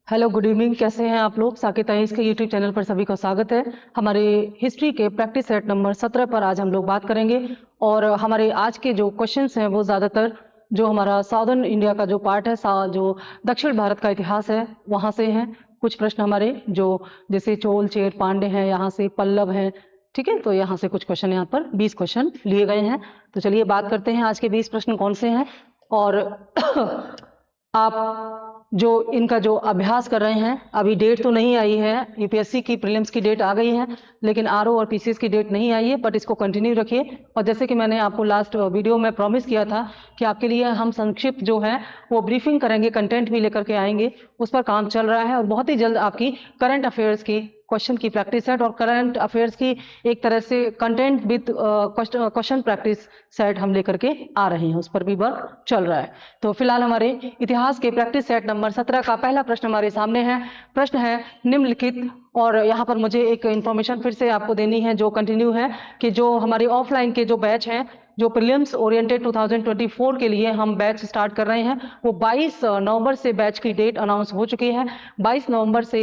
Hello, good evening. कैसे हैं आप लोग? साकेत आइएस के यूट्यूब चैनल पर सभी का स्वागत है। हमारे हिस्ट्री के प्रैक्टिस सेट नंबर 17 पर आज हम लोग बात करेंगे। और हमारे आज के जो क्वेश्चंस हैं वो ज़्यादातर जो हमारा साउदर्न इंडिया का जो पार्ट है, जो दक्षिण भारत का इतिहास है, वहाँ से हैं। कुछ प्रश्न हमारे जो जैसे चोल, चेर, पांडे हैं, यहाँ से पल्लव हैं, ठीक है। तो यहाँ से कुछ क्वेश्चन यहाँ पर 20 क्वेश्चन लिए गए हैं। तो चलिए बात करते हैं आज के 20 प्रश्न कौन से हैं। और आप जो इनका जो अभ्यास कर रहे हैं, अभी डेट तो नहीं आई है, यूपीएससी की प्रीलिम्स की डेट आ गई है, लेकिन आरओ और पीसीएस की डेट नहीं आई है। बट इसको कंटिन्यू रखिए। और जैसे कि मैंने आपको लास्ट वीडियो में प्रॉमिस किया था कि आपके लिए हम संक्षिप्त जो है वो ब्रीफिंग करेंगे, कंटेंट भी लेकर के आएंगे, उस पर काम चल रहा है। और बहुत ही जल्द आपकी करंट अफेयर्स की क्वेश्चन की प्रैक्टिस सेट और करंट अफेयर्स की एक तरह से content with question practice set हम लेकर के आ रहे हैं, उस पर भी वर्क चल रहा है। तो फिलहाल हमारे इतिहास के प्रैक्टिस सेट नंबर 17 का पहला प्रश्न हमारे सामने है। प्रश्न है निम्नलिखित, और यहाँ पर मुझे एक इन्फॉर्मेशन फिर से आपको देनी है जो कंटिन्यू है, कि जो हमारे ऑफलाइन के जो बैच हैं, जो प्रीलिम्स ओरिएंटेड 2024 के लिए हम बैच स्टार्ट कर रहे हैं, वो 22 नवंबर से बैच की डेट अनाउंस हो चुकी है। 22 नवंबर से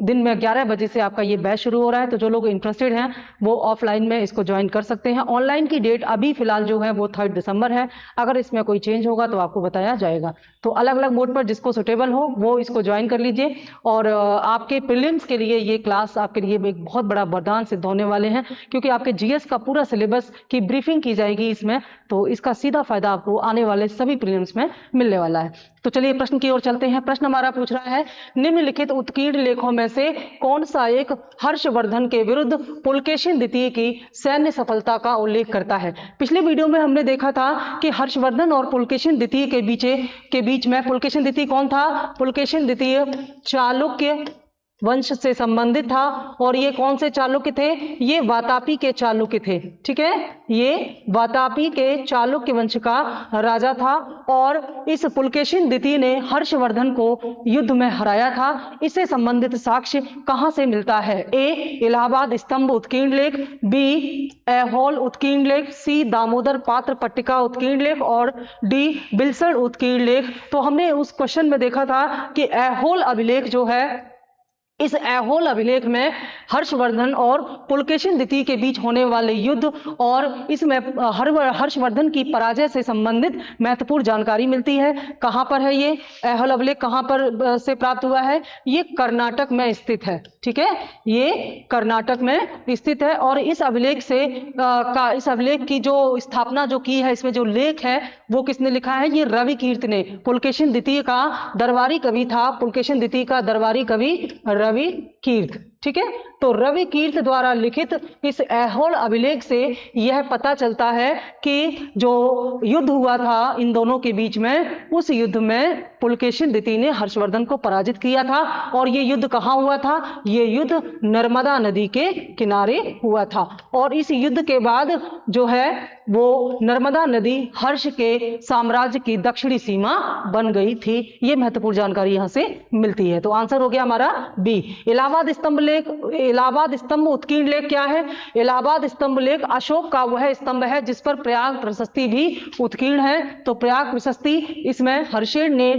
दिन में 11 बजे से आपका ये बैच शुरू हो रहा है। तो जो लोग इंटरेस्टेड हैं वो ऑफलाइन में इसको ज्वाइन कर सकते हैं। ऑनलाइन की डेट अभी फिलहाल जो है वो 3 दिसंबर है। अगर इसमें कोई चेंज होगा तो आपको बताया जाएगा। तो अलग अलग मोड पर जिसको सुटेबल हो वो इसको ज्वाइन कर लीजिए। और आपके प्रीलिम्स के लिए ये क्लास आपके लिए एक बहुत बड़ा वरदान सिद्ध होने वाले हैं, क्योंकि आपके जीएस का पूरा सिलेबस की ब्रीफिंग की जाएगी इसमें। तो इसका सीधा फायदा आपको आने वाले सभी प्रीलिम्स में मिलने वाला है। तो चलिए प्रश्न की ओर चलते हैं। प्रश्न हमारा पूछ रहा है, निम्नलिखित उत्कीर्ण लेखों में से कौन सा एक हर्षवर्धन के विरुद्ध पुलकेशिन द्वितीय की सैन्य सफलता का उल्लेख करता है? पिछले वीडियो में हमने देखा था कि हर्षवर्धन और पुलकेशिन द्वितीय के बीच में, पुलकेशिन द्वितीय कौन था? पुलकेशिन द्वितीय चालुक्य वंश से संबंधित था। और ये कौन से चालुक्य थे? ये वातापी के चालुक्य थे, ठीक है। ये वातापी के चालुक्य वंश का राजा था। और इस पुलकेशिन द्वितीय ने हर्षवर्धन को युद्ध में हराया था। इससे संबंधित साक्ष्य कहां से मिलता है? ए, इलाहाबाद स्तंभ उत्कीर्ण लेख, बी, ऐहोल उत्कीर्ण लेख, सी, दामोदर पात्र पट्टिका उत्कीर्ण लेख, और डी, बिलसर उत्कीर्ण लेख। तो हमने उस क्वेश्चन में देखा था कि ऐहोल अभिलेख जो है, इस ऐहोल अभिलेख में हर्षवर्धन और पुलकेशिन द्वितीय के बीच होने वाले युद्ध और इसमें हर्षवर्धन की पराजय से संबंधित महत्वपूर्ण जानकारी मिलती है। कहां पर है ये ऐहोल अभिलेख? कहां पर से प्राप्त हुआ है? ये कर्नाटक में स्थित है, ठीक है। ये कर्नाटक में स्थित है। और इस अभिलेख से इस अभिलेख की जो स्थापना जो की है, इसमें जो लेख है वो किसने लिखा है? ये रवि कीर्त ने। पुलकेशिन द्वितीय का दरबारी कवि था, पुलकेशिन द्वितीय का दरबारी कवि रवि कीर्त, ठीक है। तो रवि कीर्त द्वारा लिखित इस ऐहोल अभिलेख से यह पता चलता है कि जो युद्ध हुआ था इन दोनों के बीच में, उस युद्ध में पुलकेशिन द्वितीय ने हर्षवर्धन को पराजित किया था। और ये युद्ध कहां हुआ था? ये युद्ध नर्मदा नदी के किनारे हुआ था। और इस युद्ध के बाद जो है वो नर्मदा नदी हर्ष के साम्राज्य की दक्षिणी सीमा बन गई थी। ये महत्वपूर्ण जानकारी यहां से मिलती है। तो आंसर हो गया हमारा बी, इलाहाबाद स्तंभ लेख। इलाहाबाद स्तंभ उत्कीर्ण लेख क्या है? इलाहाबाद स्तंभ लेख अशोक का वह स्तंभ है जिस पर प्रयाग प्रशस्ति भी उत्कीर्ण है। तो प्रयाग प्रशस्ति इसमें हर्षेल ने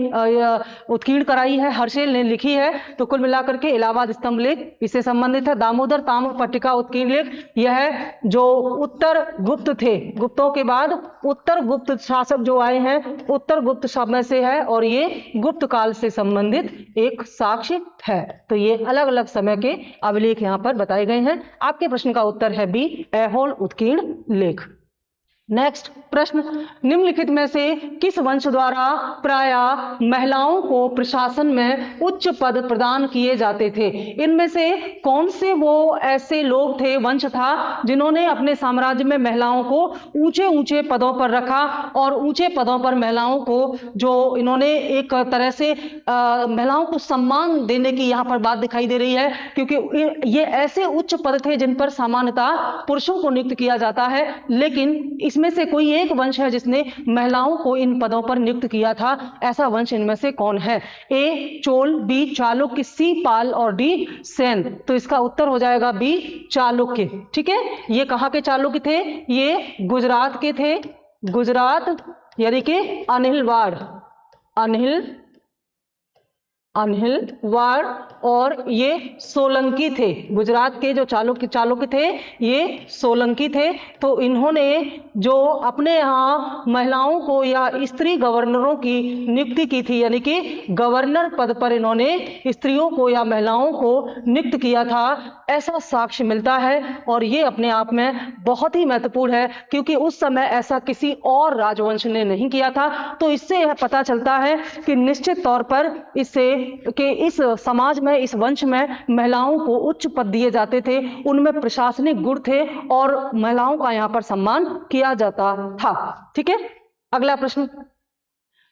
उत्कीर्ण कराई है, हर्षेल ने लिखी है। तो कुल मिलाकर के इलाहाबाद स्तंभ लेख इससे संबंधित है। दामोदर ताम्र पट्टिका उत्कीर्ण लेख, यह जो उत्तर गुप्त थे, गुप्तों के बाद उत्तर गुप्त शासक जो आए हैं, उत्तर गुप्त समय से है। और ये गुप्त काल से संबंधित एक साक्ष्य है। तो ये अलग अलग समय के अभिलेख यहाँ पर बताए गए हैं। आपके प्रश्न का उत्तर है बी, ऐहोल उत्कीर्ण लेख। नेक्स्ट प्रश्न, निम्नलिखित में से किस वंश द्वारा प्रायः महिलाओं को प्रशासन में उच्च पद प्रदान किए जाते थे? इनमें से कौन से वो ऐसे लोग थे, वंश था, जिन्होंने अपने साम्राज्य में महिलाओं को ऊंचे ऊंचे पदों पर रखा? और ऊंचे पदों पर महिलाओं को जो इन्होंने एक तरह से महिलाओं को सम्मान देने की यहाँ पर बात दिखाई दे रही है, क्योंकि ये ऐसे उच्च पद थे जिन पर सामान्यतः पुरुषों को नियुक्त किया जाता है। लेकिन इसमें से कोई एक वंश है जिसने महिलाओं को इन पदों पर नियुक्त किया था। ऐसा वंश इनमें से कौन है? ए, चोल, बी, चालुक्य, सी, पाल, और डी, सेन। तो इसका उत्तर हो जाएगा बी, चालुक्य, ठीक है। ये कहां के चालुक्य थे? ये गुजरात के थे। गुजरात यानी कि अनिलवाड़, अनिलवाड़ अनहिलवाड़ और ये सोलंकी थे। गुजरात के जो चालुक्य थे ये सोलंकी थे। तो इन्होंने जो अपने यहाँ महिलाओं को या स्त्री गवर्नरों की नियुक्ति की थी, यानी कि गवर्नर पद पर इन्होंने स्त्रियों को या महिलाओं को नियुक्त किया था, ऐसा साक्ष्य मिलता है। और ये अपने आप में बहुत ही महत्वपूर्ण है, क्योंकि उस समय ऐसा किसी और राजवंश ने नहीं किया था। तो इससे यह पता चलता है कि निश्चित तौर पर इससे कि इस समाज में, इस वंश में महिलाओं को उच्च पद दिए जाते थे, उनमें प्रशासनिक गुण थे और महिलाओं का यहाँ पर सम्मान किया जाता था। ठीक है, अगला प्रश्न,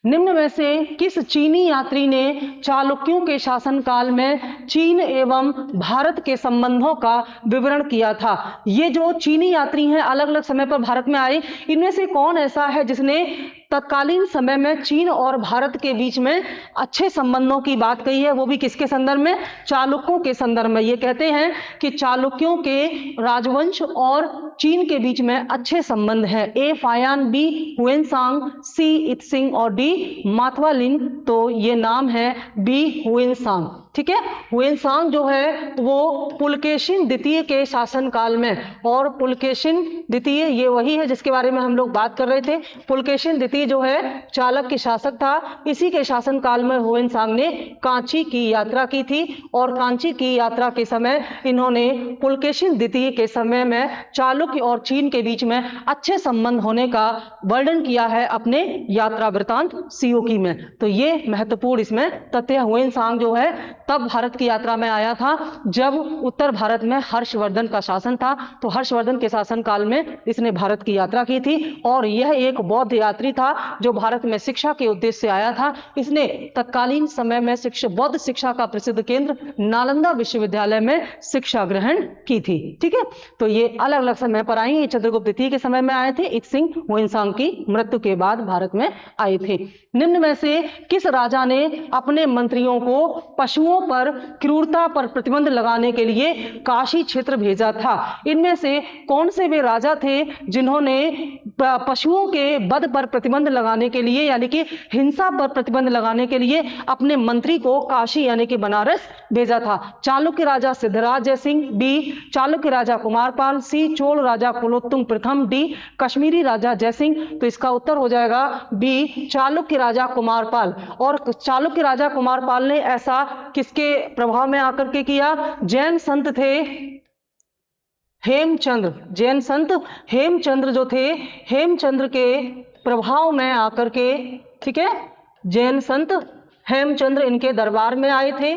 निम्न में से किस चीनी यात्री ने चालुक्यों के शासनकाल में चीन एवं भारत के संबंधों का विवरण किया था? ये जो चीनी यात्री हैं अलग अलग समय पर भारत में आए, इनमें से कौन ऐसा है जिसने तत्कालीन समय में चीन और भारत के बीच में अच्छे संबंधों की बात कही है? वो भी किसके संदर्भ में? चालुक्यों के संदर्भ में। ये कहते हैं कि चालुक्यों के राजवंश और चीन के बीच में अच्छे संबंध हैं। ए फायान, बी हुएनसांग, सी इत्सिंग और डी माथवालिन। तो ये नाम है बी हुएनसांग। ठीक है, हुएनसांग जो है वो पुलकेशिन द्वितीय के शासनकाल में, और पुलकेशिन द्वितीय ये वही है जिसके बारे में हम लोग बात कर रहे थे। पुलकेशिन द्वितीय जो है चालुक्य शासक था, इसी के शासनकाल में हुएनसांग ने कांची की यात्रा की थी, और कांची की यात्रा के समय इन्होंने पुलकेशिन द्वितीय के समय में चालुक्य और चीन के बीच में अच्छे संबंध होने का वर्णन किया है अपने यात्रा वृतांत सीओकी में। तो ये महत्वपूर्ण इसमें तथ्य। हुएनसांग जो है तब भारत की यात्रा में आया था जब उत्तर भारत में हर्षवर्धन का शासन था। तो हर्षवर्धन के शासन काल में इसने भारत की यात्रा की थी, और यह एक बौद्ध यात्री था जो भारत में शिक्षा के उद्देश्य से आया था। इसने तत्कालीन समय में बौद्ध शिक्षा का प्रसिद्ध केंद्र नालंदा विश्वविद्यालय में शिक्षा ग्रहण की थी। ठीक है, तो ये अलग अलग समय पर आई। ये चंद्रगुप्त द्वितीय के समय में आए थे, इत्सिंग हुएनसांग की मृत्यु के बाद भारत में आए थे। निम्न में से किस राजा ने अपने मंत्रियों को पशुओं पर क्रूरता पर प्रतिबंध लगाने के लिए काशी क्षेत्र भेजा था? इनमें से कौन से वे राजा थे जिन्होंने पशुओं के वध पर प्रतिबंध लगाने के लिए, यानी कि हिंसा पर प्रतिबंध लगाने के लिए अपने मंत्री को काशी यानी कि बनारस भेजा था? चालुक्य राजा सिद्धराज जयसिंह, बी चालुक्य राजा कुमारपाल, सी चोल राजा कुलोत्तुंग प्रथम, डी कश्मीरी राजा जयसिंह। तो इसका उत्तर हो जाएगा बी चालुक्य राजा कुमारपाल। और चालुक्य राजा कुमारपाल ने ऐसा किसके प्रभाव में आकर के किया? जैन संत थे हेमचंद्र, जैन संत हेमचंद्र जो थे, हेमचंद्र के प्रभाव में आकर के, ठीक है, जैन संत हेमचंद्र इनके दरबार में आए थे।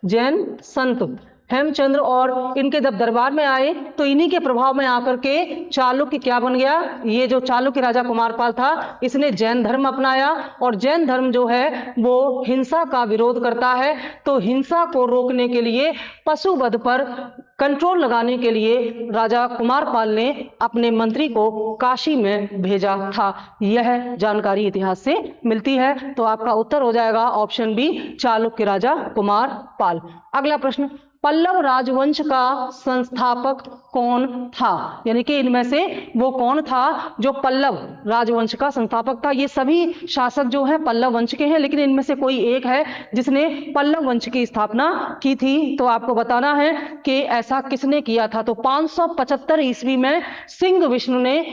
जैन संत हेमचंद्र और इनके जब दरबार में आए तो इन्हीं के प्रभाव में आकर के चालुक्य क्या बन गया? ये जो चालुक्य राजा कुमारपाल था इसने जैन धर्म अपनाया, और जैन धर्म जो है वो हिंसा का विरोध करता है। तो हिंसा को रोकने के लिए, पशु वध पर कंट्रोल लगाने के लिए राजा कुमारपाल ने अपने मंत्री को काशी में भेजा था। यह जानकारी इतिहास से मिलती है। तो आपका उत्तर हो जाएगा ऑप्शन बी चालुक्य राजा कुमारपाल। अगला प्रश्न, पल्लव राजवंश का संस्थापक कौन था? यानी कि इनमें से वो कौन था जो पल्लव राजवंश का संस्थापक था? ये सभी शासक जो हैं पल्लव वंश के हैं, लेकिन इनमें से कोई एक है जिसने पल्लव वंश की स्थापना की थी। तो आपको बताना है कि ऐसा किसने किया था। तो 575 ईस्वी में सिंह विष्णु ने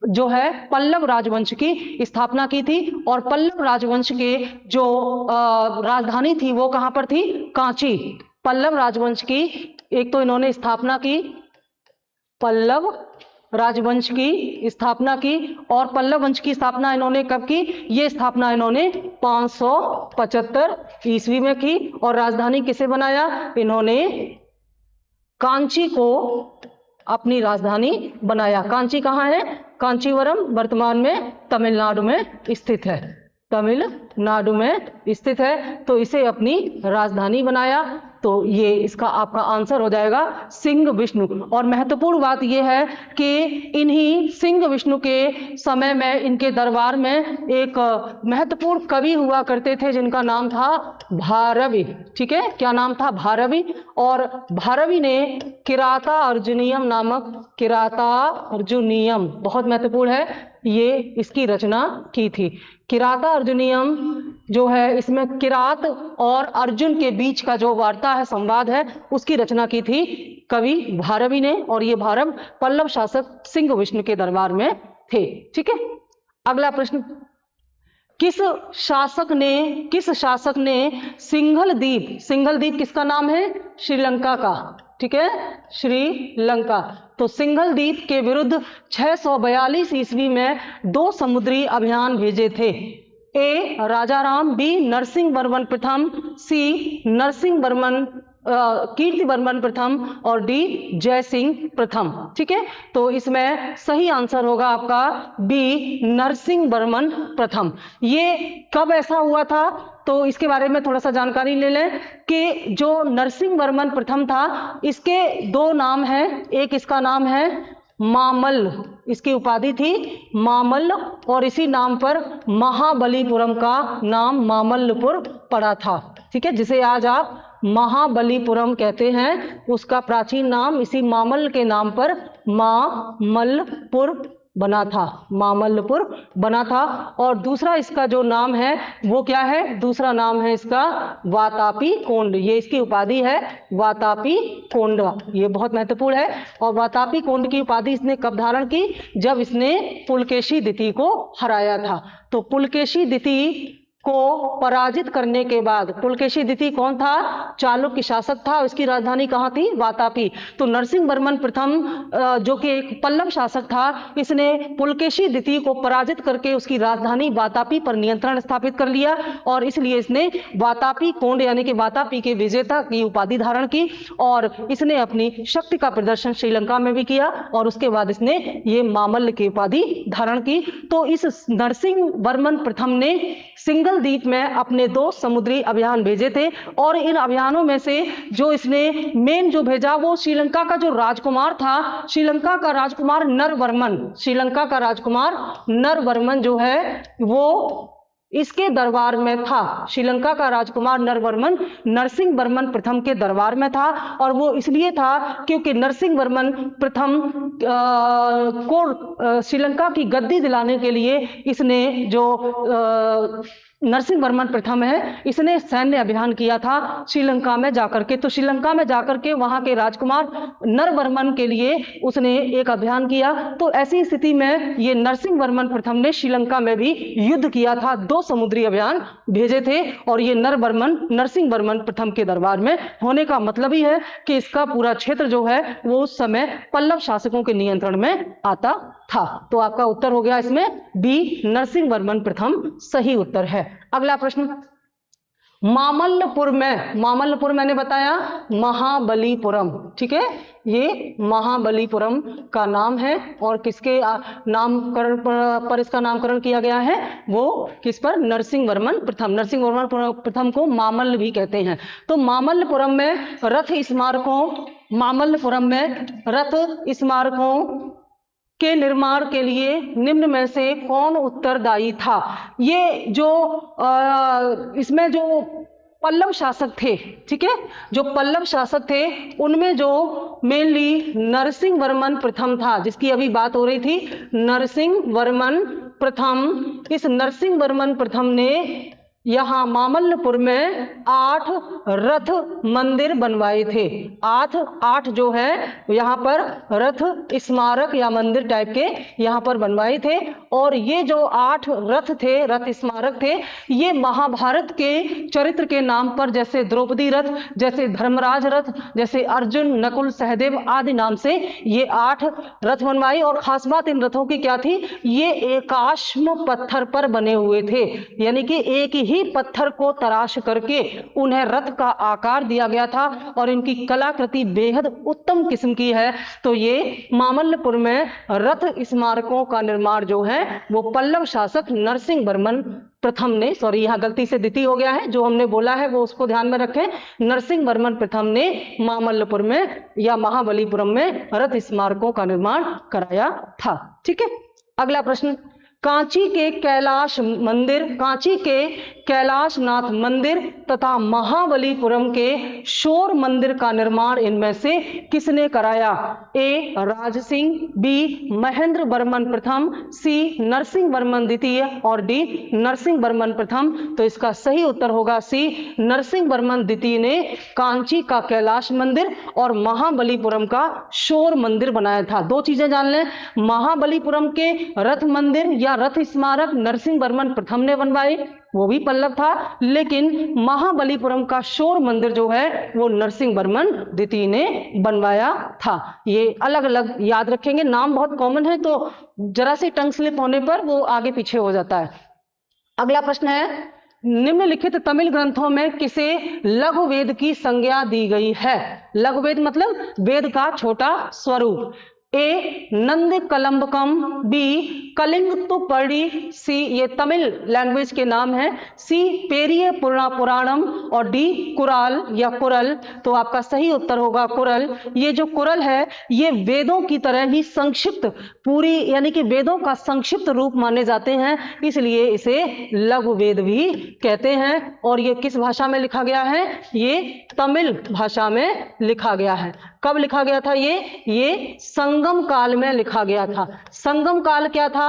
जो है पल्लव राजवंश की स्थापना की थी, और पल्लव राजवंश के जो राजधानी थी वो कहां पर थी? कांची। पल्लव राजवंश की एक तो इन्होंने स्थापना की, पल्लव राजवंश की स्थापना की, और पल्लव वंश की स्थापना इन्होंने कब की? ये स्थापना इन्होंने 575 ईस्वी में की। और राजधानी किसे बनाया? इन्होंने कांची को अपनी राजधानी बनाया। कांची कहाँ है? कांचीवरम वर्तमान में तमिलनाडु में स्थित है, तमिलनाडु में स्थित है। तो इसे अपनी राजधानी बनाया। तो ये इसका आपका आंसर हो जाएगा सिंह विष्णु। और महत्वपूर्ण बात यह है कि इन्हीं सिंह विष्णु के समय में इनके दरबार में एक महत्वपूर्ण कवि हुआ करते थे जिनका नाम था भारवी। ठीक है, क्या नाम था? भारवी। और भारवी ने किराता अर्जुनियम नामक, किराता अर्जुनियम बहुत महत्वपूर्ण है, ये इसकी रचना की थी। किराता अर्जुनियम जो है, इसमें किरात और अर्जुन के बीच का जो वार्ता है, संवाद है, उसकी रचना की थी कवि भारवी ने, और ये भारव पल्लव शासक सिंह विष्णु के दरबार में थे। ठीक है, अगला प्रश्न, किस शासक ने सिंघल द्वीप किसका नाम है? श्रीलंका का। ठीक है, श्रीलंका। तो सिंघल द्वीप के विरुद्ध 642 ईस्वी में 2 समुद्री अभियान भेजे थे। ए राजाराम, बी नरसिंह प्रथम, सी कीर्तिवर्मन प्रथम और डी जयसिंह प्रथम। ठीक है, तो इसमें सही आंसर होगा आपका बी नरसिंहवर्मन प्रथम। ये कब ऐसा हुआ था, तो इसके बारे में थोड़ा सा जानकारी ले लें कि जो नरसिंहवर्मन प्रथम था, इसके 2 नाम हैं। एक इसका नाम है मामल्ल, इसकी उपाधि थी मामल्ल, और इसी नाम पर महाबलीपुरम का नाम मामल्लपुर पड़ा था। ठीक है, जिसे आज आप महाबलीपुरम कहते हैं, उसका प्राचीन नाम इसी मामल्ल के नाम पर मामल्लपुर बना था, मामल्लपुर बना था। और दूसरा इसका जो नाम है वो क्या है? दूसरा नाम है इसका वातापी कोंड। ये इसकी उपाधि है वातापी कोंड, ये बहुत महत्वपूर्ण है। और वातापी कोंड की उपाधि इसने कब धारण की? जब इसने पुलकेशी द्वितीय को हराया था। तो पुलकेशी द्वितीय को पराजित करने के बाद, पुलकेशी द्वितीय कौन था? चालुक्य शासक था, इसकी राजधानी कहाँ थी? वातापी। तो नरसिंहवर्मन प्रथम जो कि एक पल्लव शासक था, इसने पुलकेशी द्वितीय को पराजित करके उसकी राजधानी वातापी पर नियंत्रण स्थापित कर लिया, और इसलिए इसने वातापी कोंड यानी कि वातापी के विजेता की उपाधि धारण की, और इसने अपनी शक्ति का प्रदर्शन श्रीलंका में भी किया, और उसके बाद इसने ये मामल्ल की उपाधि धारण की। तो इस नरसिंहवर्मन प्रथम ने सिंघल द्वीप में अपने 2 समुद्री अभियान भेजे थे, और इन अभियानों में से जो इसने मेन जो भेजा वो श्रीलंका का जो राजकुमार था, श्रीलंका का राजकुमार नरवर्मन, श्रीलंका का राजकुमार नरवर्मन जो है वो इसके दरबार में था। श्रीलंका का राजकुमार नरवर्मन नरसिंहवर्मन प्रथम के दरबार में था, और वो इसलिए था क्योंकि नरसिंहवर्मन प्रथम को श्रीलंका की गद्दी दिलाने के लिए इसने जो नरसिंहवर्मन प्रथम है, इसने सैन्य अभियान किया था श्रीलंका में जाकर के। तो श्रीलंका में जाकर के वहां के राजकुमार नरवर्मन के लिए उसने एक अभियान किया। तो ऐसी स्थिति में ये नरसिंहवर्मन प्रथम ने श्रीलंका में भी युद्ध किया था, 2 समुद्री अभियान भेजे थे, और ये नरसिंहवर्मन प्रथम के दरबार में होने का मतलब ही है कि इसका पूरा क्षेत्र जो है वो उस समय पल्लव शासकों के नियंत्रण में आता था। तो आपका उत्तर हो गया इसमें बी नरसिंहवर्मन प्रथम सही उत्तर है। अगला प्रश्न, मामल्लपुर मैंने बताया महाबलीपुरम। ठीक है, ये महाबलीपुरम का नाम है, और किसके नामकरण पर इसका नामकरण किया गया है? वो किस पर? नरसिंहवर्मन प्रथम। नरसिंहवर्मन प्रथम को मामल्ल भी कहते हैं। तो मामल्लपुरम में रथ स्मारकों के निर्माण के लिए निम्न में से कौन उत्तरदायी था? ये जो इसमें जो पल्लव शासक थे, ठीक है, जो पल्लव शासक थे उनमें जो मेनली नरसिंहवर्मन प्रथम था, जिसकी अभी बात हो रही थी, नरसिंहवर्मन प्रथम। इस नरसिंहवर्मन प्रथम ने यहाँ मामल्लपुर में 8 रथ मंदिर बनवाए थे। 8 जो है यहाँ पर रथ स्मारक या मंदिर टाइप के यहाँ पर बनवाए थे। और ये जो 8 रथ स्मारक थे, ये महाभारत के चरित्र के नाम पर, जैसे द्रौपदी रथ, जैसे धर्मराज रथ, जैसे अर्जुन नकुल सहदेव आदि नाम से ये 8 रथ बनवाए। और खास बात इन रथों की क्या थी? ये एकाश्म पत्थर पर बने हुए थे, यानी कि एक ही पत्थर को तराश करके उन्हें रथ का आकार दिया गया था, और इनकी कलाकृति बेहद उत्तम किस्म की है। तो ये मामल्लपुर में रथ स्मारकों का निर्माण जो है वो पल्लव शासक नरसिंहवर्मन प्रथम ने, सॉरी यहाँ गलती से द्वितीय हो गया है, जो हमने बोला है वो उसको ध्यान में रखें, नरसिंहवर्मन प्रथम ने मामल्लपुर में या महाबलीपुरम में रथ स्मारकों का निर्माण कराया था। ठीक है, अगला प्रश्न, कांची के कैलाश मंदिर, कांची के कैलाशनाथ मंदिर तथा महाबलीपुरम के शोर मंदिर का निर्माण इनमें से किसने कराया? ए राज सिंह, बी महेंद्र वर्मन प्रथम, सी नरसिंह वर्मन द्वितीय और डी नरसिंह वर्मन प्रथम। तो इसका सही उत्तर होगा सी, नरसिंह वर्मन द्वितीय ने कांची का कैलाश मंदिर और महाबलीपुरम का शोर मंदिर बनाया था। दो चीजें जान लें, महाबलीपुरम के रथ मंदिर या रथ स्मारक नरसिंह वर्मन प्रथम ने बनवाए, वो भी पल्लव था, लेकिन महाबलीपुरम का शोर मंदिर जो है वो नरसिंह वर्मन द्वितीय ने बनवाया था। ये अलग अलग याद रखेंगे, नाम बहुत कॉमन है तो जरा सी टंग स्लिप होने पर वो आगे पीछे हो जाता है। अगला प्रश्न है, निम्नलिखित तमिल ग्रंथों में किसे लघु वेद की संज्ञा दी गई है? लघु वेद मतलब वेद का छोटा स्वरूप। ए नंद कलम्बकम, बी कलिंग तुपर्णी, सी ये तमिल लैंग्वेज के नाम है, सी पेरिय पुराणम और डी कुराल या कुरल। तो आपका सही उत्तर होगा कुरल। ये जो कुरल है ये वेदों की तरह ही संक्षिप्त पूरी यानी कि वेदों का संक्षिप्त रूप माने जाते हैं, इसलिए इसे लघु वेद भी कहते हैं। और ये किस भाषा में लिखा गया है? ये तमिल भाषा में लिखा गया है। कब लिखा गया था? ये संगम काल में लिखा गया था। संगम काल क्या था?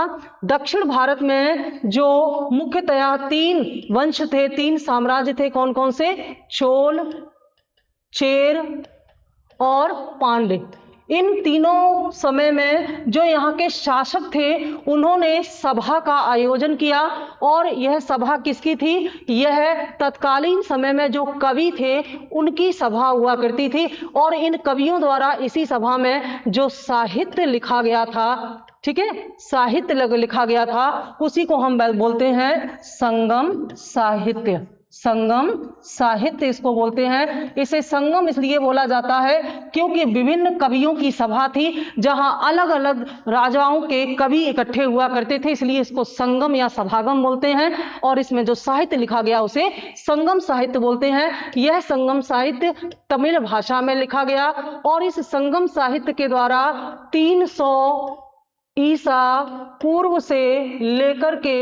दक्षिण भारत में जो मुख्यतया 3 वंश थे, 3 साम्राज्य थे, कौन कौन से? चोल, चेर और पांड्य। इन तीनों समय में जो यहाँ के शासक थे उन्होंने सभा का आयोजन किया, और यह सभा किसकी थी? यह तत्कालीन समय में जो कवि थे उनकी सभा हुआ करती थी, और इन कवियों द्वारा इसी सभा में जो साहित्य लिखा गया था, ठीक है, साहित्य लिखा गया था, उसी को हम बोलते हैं संगम साहित्य। संगम साहित्य इसको बोलते हैं। इसे संगम इसलिए बोला जाता है क्योंकि विभिन्न कवियों की सभा थी जहां अलग अलग राजाओं के कवि इकट्ठे हुआ करते थे, इसलिए इसको संगम या सभागम बोलते हैं। और इसमें जो साहित्य लिखा गया उसे संगम साहित्य बोलते हैं। यह संगम साहित्य तमिल भाषा में लिखा गया, और इस संगम साहित्य के द्वारा 300 ईसा पूर्व से लेकर के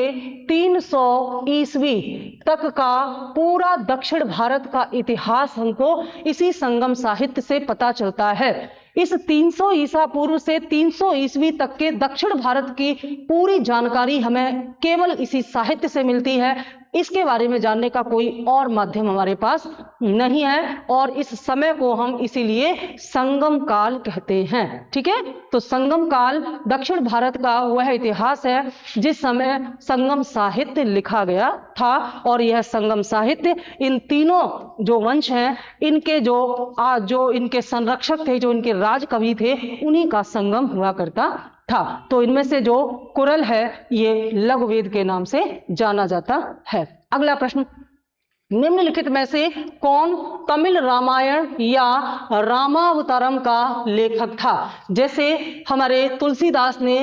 300 ईस्वी तक का पूरा दक्षिण भारत का इतिहास हमको इसी संगम साहित्य से पता चलता है। इस 300 ईसा पूर्व से 300 ईस्वी तक के दक्षिण भारत की पूरी जानकारी हमें केवल इसी साहित्य से मिलती है। इसके बारे में जानने का कोई और माध्यम हमारे पास नहीं है, और इस समय को हम इसीलिए संगम काल कहते हैं। ठीक है, तो संगम काल दक्षिण भारत का वह इतिहास है जिस समय संगम साहित्य लिखा गया था, और यह संगम साहित्य इन तीनों जो वंश हैं इनके जो इनके संरक्षक थे, जो इनके राज कवि थे, उन्हीं का संगम हुआ करता था। तो इनमें से जो कुरल है ये लघु वेद के नाम से जाना जाता है। अगला प्रश्न, निम्नलिखित में से कौन तमिल रामायण या रामावतारम का लेखक था? जैसे हमारे तुलसीदास ने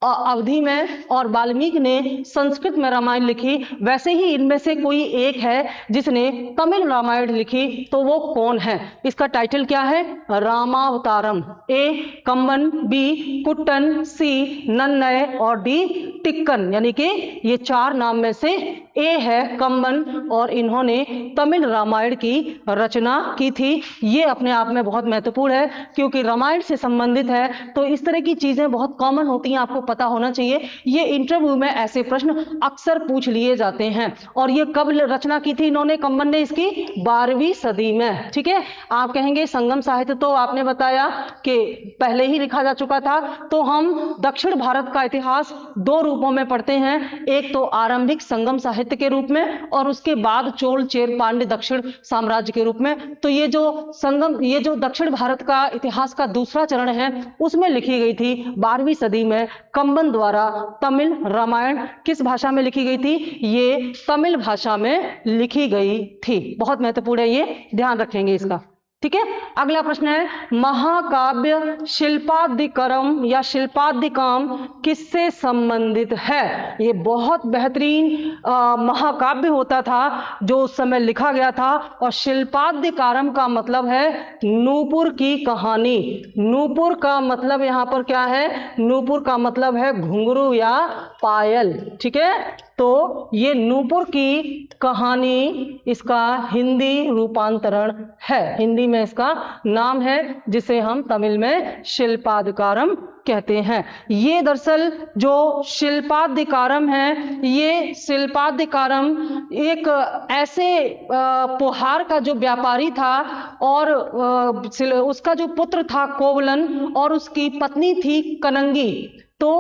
अवधी में और वाल्मीकि ने संस्कृत में रामायण लिखी, वैसे ही इनमें से कोई एक है जिसने तमिल रामायण लिखी, तो वो कौन है? इसका टाइटल क्या है? रामावतारम। ए कम्बन, बी कुट्टन, सी नन्नय और डी टिक्कन। यानी कि ये 4 नाम में से ए है कम्बन, और इन्होंने तमिल रामायण की रचना की थी। ये अपने आप में बहुत महत्वपूर्ण है क्योंकि रामायण से संबंधित है, तो इस तरह की चीजें बहुत कॉमन होती हैं, आपको पता होना चाहिए। ये इंटरव्यू में ऐसे प्रश्न अक्सर पूछ लिए जाते हैं। और ये कब रचना की थी इन्होंने, कम्बन ने? इसकी 12वीं सदी में। ठीक है, आप कहेंगे संगम साहित्य तो आपने बताया कि पहले ही लिखा जा चुका था, तो हम दक्षिण भारत का इतिहास 2 रूपों में पढ़ते हैं, एक तो आरंभिक संगम साहित्य के रूप में, और उसके बाद चोल चेर पांड्य दक्षिण साम्राज्य के रूप में। तो ये जो दक्षिण भारत का इतिहास का दूसरा चरण है उसमें लिखी गई थी 12वीं सदी में कम्बन द्वारा तमिल रामायण। किस भाषा में लिखी गई थी? ये तमिल भाषा में लिखी गई थी। बहुत महत्वपूर्ण है, ये ध्यान रखेंगे इसका। ठीक है। अगला प्रश्न है, महाकाव्य शिल्पादिकरम या शिल्पादिकाम किससे संबंधित है? ये बहुत बेहतरीन महाकाव्य होता था जो उस समय लिखा गया था, और शिल्पादिकारम का मतलब है नूपुर की कहानी। नूपुर का मतलब यहाँ पर क्या है? नूपुर का मतलब है घुंघरू या पायल। ठीक है, तो ये नूपुर की कहानी इसका हिंदी रूपांतरण है, हिंदी में इसका नाम है, जिसे हम तमिल में शिल्पादिकारम कहते हैं। ये दरअसल जो शिल्पादिकारम है, ये शिल्पादिकारम एक ऐसे पोहार का जो व्यापारी था, और उसका जो पुत्र था कोवलन और उसकी पत्नी थी कनंगी। तो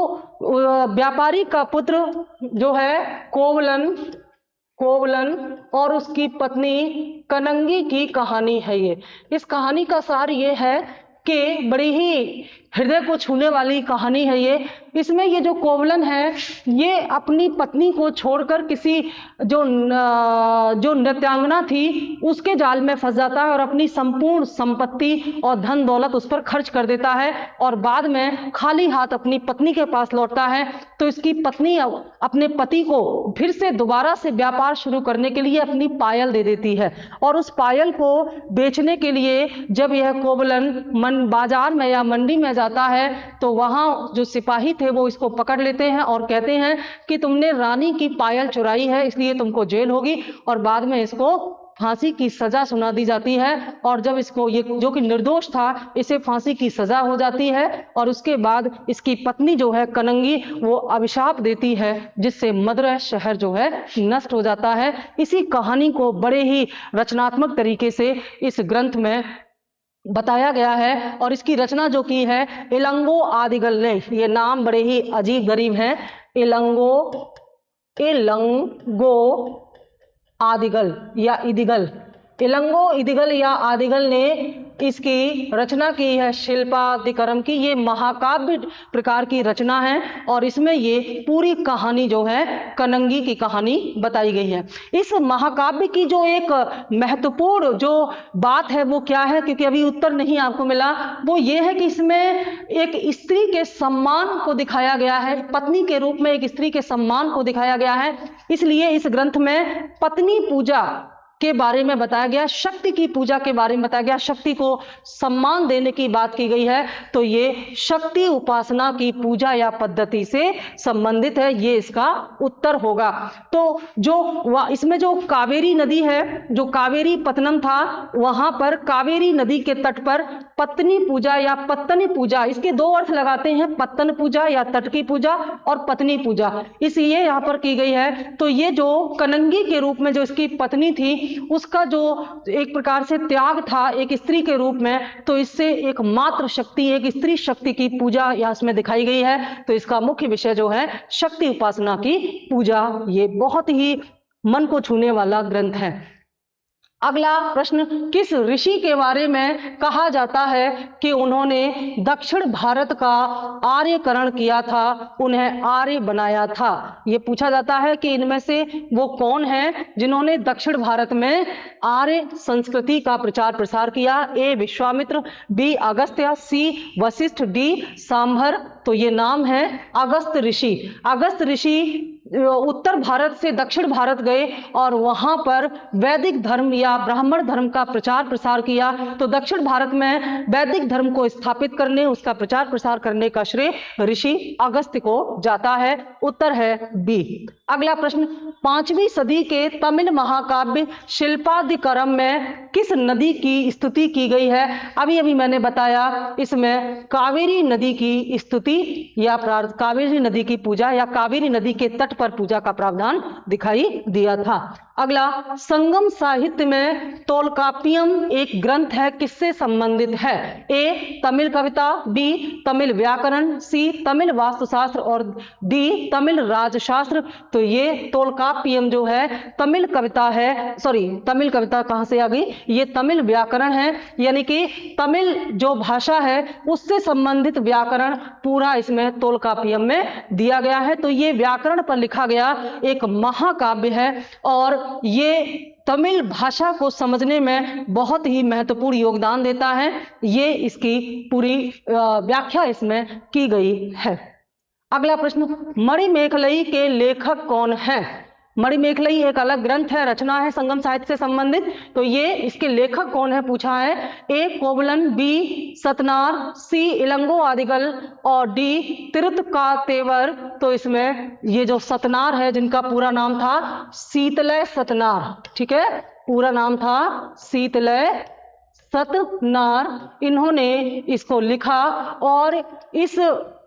व्यापारी का पुत्र जो है कोवलन और उसकी पत्नी कनंगी की कहानी है ये। इस कहानी का सार ये है कि बड़ी ही हृदय को छूने वाली कहानी है ये। इसमें ये जो कोवलन है, ये अपनी पत्नी को छोड़कर किसी जो नृत्यांगना थी उसके जाल में फंस जाता है और अपनी संपूर्ण संपत्ति और धन दौलत उस पर खर्च कर देता है, और बाद में खाली हाथ अपनी पत्नी के पास लौटता है। तो इसकी पत्नी अपने पति को फिर से दोबारा से व्यापार शुरू करने के लिए अपनी पायल दे देती है, और उस पायल को बेचने के लिए जब यह कोवलन बाजार में या मंडी में जाता है, तो वहां जो सिपाही थे वो इसको पकड़ लेते हैं और कहते हैं कि तुमने रानी की पायल चुराई है, इसलिए तुमको जेल होगी। और बाद में इसको फांसी की सजा सुना दी जाती है, और जब इसको, ये जो कि निर्दोष था, इसे फांसी की सजा हो जाती है, और उसके बाद इसकी पत्नी जो है कनंगी, वो अभिशाप देती है, जिससे मदुरै शहर जो है नष्ट हो जाता है। इसी कहानी को बड़े ही रचनात्मक तरीके से इस ग्रंथ में बताया गया है, और इसकी रचना जो की है इलंगो आदिगल ने। ये नाम बड़े ही अजीब गरीब हैं, इलंगो आदिगल या इदिगल, इलंगो इदिगल या आदिगल ने इसकी रचना की है शिल्पादिकरम की। ये महाकाव्य प्रकार की रचना है, और इसमें ये पूरी कहानी जो है कनंगी की कहानी बताई गई है। इस महाकाव्य की जो एक महत्वपूर्ण जो बात है वो क्या है, क्योंकि अभी उत्तर नहीं आपको मिला, वो ये है कि इसमें एक स्त्री के सम्मान को दिखाया गया है, पत्नी के रूप में एक स्त्री के सम्मान को दिखाया गया है। इसलिए इस ग्रंथ में पत्नी पूजा के बारे में बताया गया, शक्ति की पूजा के बारे में बताया गया, शक्ति को सम्मान देने की बात की गई है। तो ये शक्ति उपासना की पूजा या पद्धति से संबंधित है, ये इसका उत्तर होगा। तो जो इसमें जो कावेरी नदी है, जो कावेरी पत्तनम था, वहां पर कावेरी नदी के तट पर पत्नी पूजा या पत्तनी पूजा, इसके दो अर्थ लगाते हैं, पत्तन पूजा या तट की पूजा और पत्नी पूजा, इसलिए यहां पर की गई है। तो ये जो कनंगी के रूप में जो इसकी पत्नी थी, उसका जो एक प्रकार से त्याग था एक स्त्री के रूप में, तो इससे एक मात्र शक्ति, एक स्त्री शक्ति की पूजा यहाँ इसमें दिखाई गई है। तो इसका मुख्य विषय जो है शक्ति उपासना की पूजा। ये बहुत ही मन को छूने वाला ग्रंथ है। अगला प्रश्न, किस ऋषि के बारे में कहा जाता है कि उन्होंने दक्षिण भारत का आर्यकरण किया था, उन्हें आर्य बनाया था? ये पूछा जाता है कि इनमें से वो कौन है जिन्होंने दक्षिण भारत में आर्य संस्कृति का प्रचार प्रसार किया? ए विश्वामित्र, बी अगस्त्य, सी वशिष्ठ, डी सांभर। तो ये नाम है अगस्त ऋषि। अगस्त ऋषि उत्तर भारत से दक्षिण भारत गए और वहां पर वैदिक धर्म या ब्राह्मण धर्म का प्रचार प्रसार किया। तो दक्षिण भारत में वैदिक धर्म को स्थापित करने, उसका प्रचार प्रसार करने का श्रेय ऋषि अगस्त्य को जाता है। उत्तर है बी। अगला प्रश्न, 5वीं सदी के तमिल महाकाव्य शिल्पादिकरम में किस नदी की स्तुति की गई है? अभी अभी मैंने बताया, इसमें कावेरी नदी की स्तुति या कावेरी नदी की पूजा या कावेरी नदी के तट पर पूजा का प्रावधान दिखाई दिया था। अगला, संगम साहित्य में तोलकाप्पियम एक ग्रंथ है, किससे संबंधित है? ए तमिल कविता, बी तमिल व्याकरण, सी तमिल वास्तुशास्त्र और डी तमिल राजशास्त्र। तो ये तोलकाप्पियम जो है तमिल कविता है, सॉरी तमिल कविता कहां से आ गई, ये तमिल व्याकरण है, यानी कि तमिल जो भाषा है उससे संबंधित व्याकरण पूरा इसमें तोलकाप्पियम में दिया गया है। तो ये व्याकरण पर लिखा गया एक महाकाव्य है, और ये तमिल भाषा को समझने में बहुत ही महत्वपूर्ण योगदान देता है। ये इसकी पूरी व्याख्या इसमें की गई है। अगला प्रश्न, मणिमेखलई के लेखक कौन हैं? मणिमेखलई एक अलग ग्रंथ है, रचना है संगम साहित्य से संबंधित। तो ये इसके लेखक कौन है पूछा है। ए कोवलन, बी सतनार, सी इलंगो आदिगल और डी तिरुत्कातेवर। तो इसमें ये जो सतनार है, जिनका पूरा नाम था शीतलय सतनार, ठीक है, पूरा नाम था शीतलय सतनार, इन्होंने इसको लिखा। और इस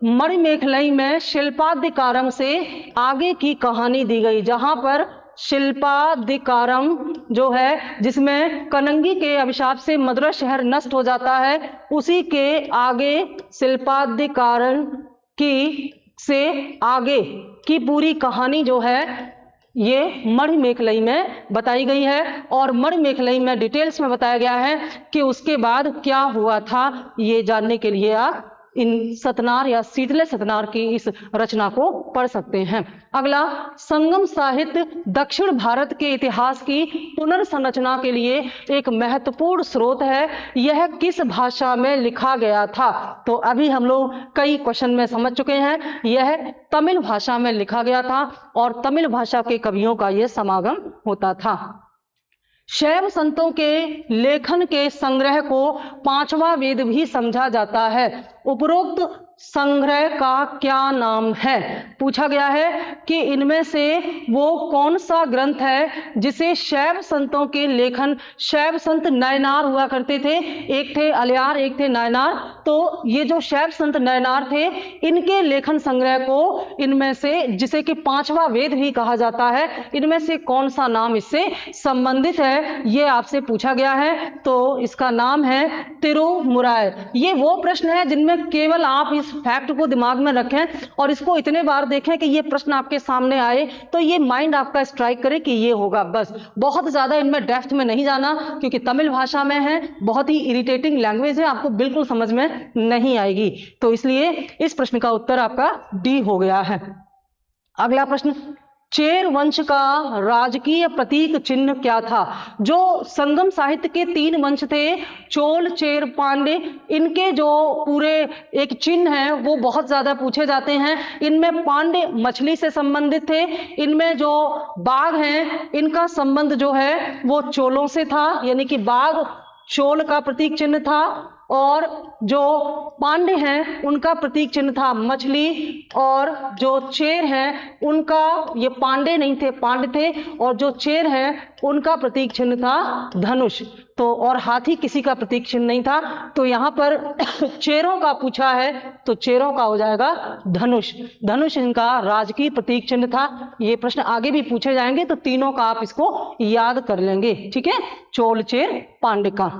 मणिमेखलई में शिल्पाधिकारम से आगे की कहानी दी गई, जहां पर शिल्पाधिकारम जो है, जिसमें कनंगी के अभिशाप से मद्रास शहर नष्ट हो जाता है, उसी के आगे शिल्पाधिकारम की से आगे की पूरी कहानी जो है ये मणिमेखलई में बताई गई है। और मणिमेखलई में डिटेल्स में बताया गया है कि उसके बाद क्या हुआ था। ये जानने के लिए आप इन सतनार या शीतलय सतनार की इस रचना को पढ़ सकते हैं। अगला, संगम साहित्य दक्षिण भारत के इतिहास की पुनर्संरचना के लिए एक महत्वपूर्ण स्रोत है। यह किस भाषा में लिखा गया था? तो अभी हम लोग कई क्वेश्चन में समझ चुके हैं, यह तमिल भाषा में लिखा गया था और तमिल भाषा के कवियों का यह समागम होता था। शैव संतों के लेखन के संग्रह को पांचवा वेद भी समझा जाता है। उपरोक्त संग्रह का क्या नाम है? पूछा गया है कि इनमें से वो कौन सा ग्रंथ है जिसे शैव संतों के लेखन, शैव संत नयनार हुआ करते थे, एक थे अलियार, एक थे नयनार। तो ये जो शैव संत नयनार थे, इनके लेखन संग्रह को इनमें से, जिसे कि पांचवा वेद भी कहा जाता है, इनमें से कौन सा नाम इससे संबंधित है, ये आपसे पूछा गया है। तो इसका नाम है तिरुमुराय। ये वो प्रश्न है जिनमें केवल आप इस फैक्ट को दिमाग में रखें और इसको इतने बार देखें कि ये प्रश्न आपके सामने आए तो ये माइंड आपका स्ट्राइक करे कि ये होगा। बस बहुत ज्यादा इनमें डेप्थ में नहीं जाना, क्योंकि तमिल भाषा में है, बहुत ही इरिटेटिंग लैंग्वेज है, आपको बिल्कुल समझ में नहीं आएगी। तो इसलिए इस प्रश्न का उत्तर आपका डी हो गया है। अगला प्रश्न, चेर वंश का राजकीय प्रतीक चिन्ह क्या था? जो संगम साहित्य के 3 वंश थे, चोल, चेर, पांडे, इनके जो पूरे एक चिन्ह है वो बहुत ज्यादा पूछे जाते हैं। इनमें पांडे मछली से संबंधित थे, इनमें जो बाघ हैं इनका संबंध जो है वो चोलों से था, यानी कि बाघ चोल का प्रतीक चिन्ह था। और जो पांडे हैं उनका प्रतीक चिन्ह था मछली, और जो चेर हैं उनका, ये पांडे नहीं थे, पांडे थे, और जो चेर हैं उनका प्रतीक चिन्ह था धनुष। तो और हाथी किसी का प्रतीक चिन्ह नहीं था। तो यहाँ पर चेरों का पूछा है तो चेरों का हो जाएगा धनुष। धनुष इनका राजकीय प्रतीक चिन्ह था। ये प्रश्न आगे भी पूछे जाएंगे तो तीनों का आप इसको याद कर लेंगे, ठीक है, चोल, चेर, पांडे का।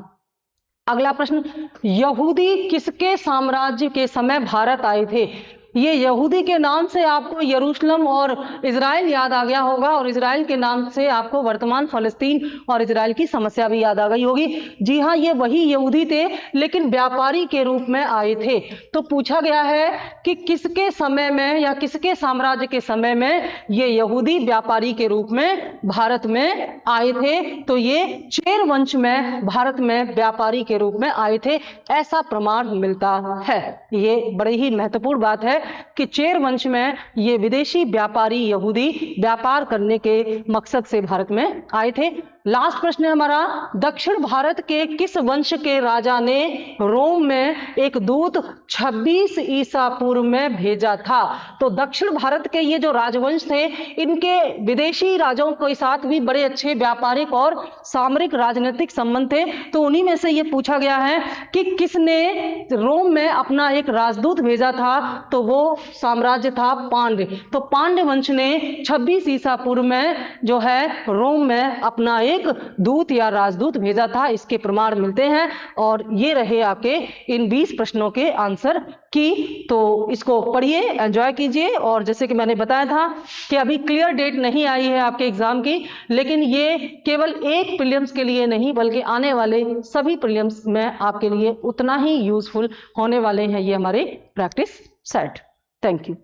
अगला प्रश्न, यहूदी किसके साम्राज्य के समय भारत आए थे? ये यहूदी के नाम से आपको यरूशलेम और इजराइल याद आ गया होगा, और इजराइल के नाम से आपको वर्तमान फलस्तीन और इजराइल की समस्या भी याद आ गई होगी। जी हाँ, ये वही यहूदी थे, लेकिन व्यापारी के रूप में आए थे। तो पूछा गया है कि किसके समय में या किसके साम्राज्य के समय में ये यहूदी व्यापारी के रूप में भारत में आए थे? तो ये चेर वंश में भारत में व्यापारी के रूप में आए थे, ऐसा प्रमाण मिलता है। ये बड़ी ही महत्वपूर्ण बात है कि चेर वंश में ये विदेशी व्यापारी यहूदी व्यापार करने के मकसद से भारत में आए थे। लास्ट प्रश्न है हमारा, दक्षिण भारत के किस वंश के राजा ने रोम में एक दूत 26 ईसा पूर्व में भेजा था? तो दक्षिण भारत के ये जो राजवंश थे, इनके विदेशी राजाओं के साथ भी बड़े अच्छे व्यापारिक और सामरिक राजनीतिक संबंध थे। तो उन्हीं में से ये पूछा गया है कि किसने रोम में अपना एक राजदूत भेजा था? तो वो साम्राज्य था पांड्य। तो पांड्य वंश ने 26 ईसा पूर्व में जो है रोम में अपना एक दूत या राजदूत भेजा था। इसके प्रमाण मिलते हैं। और ये रहे आपके इन 20 प्रश्नों के आंसर की। तो इसको पढ़िए, एंजॉय कीजिए। और जैसे कि मैंने बताया था कि अभी क्लियर डेट नहीं आई है आपके एग्जाम की, लेकिन ये केवल एक प्रीलिम्स के लिए नहीं बल्कि आने वाले सभी प्रीलिम्स में आपके लिए उतना ही यूजफुल होने वाले हैं ये हमारे प्रैक्टिस सेट। Thank you.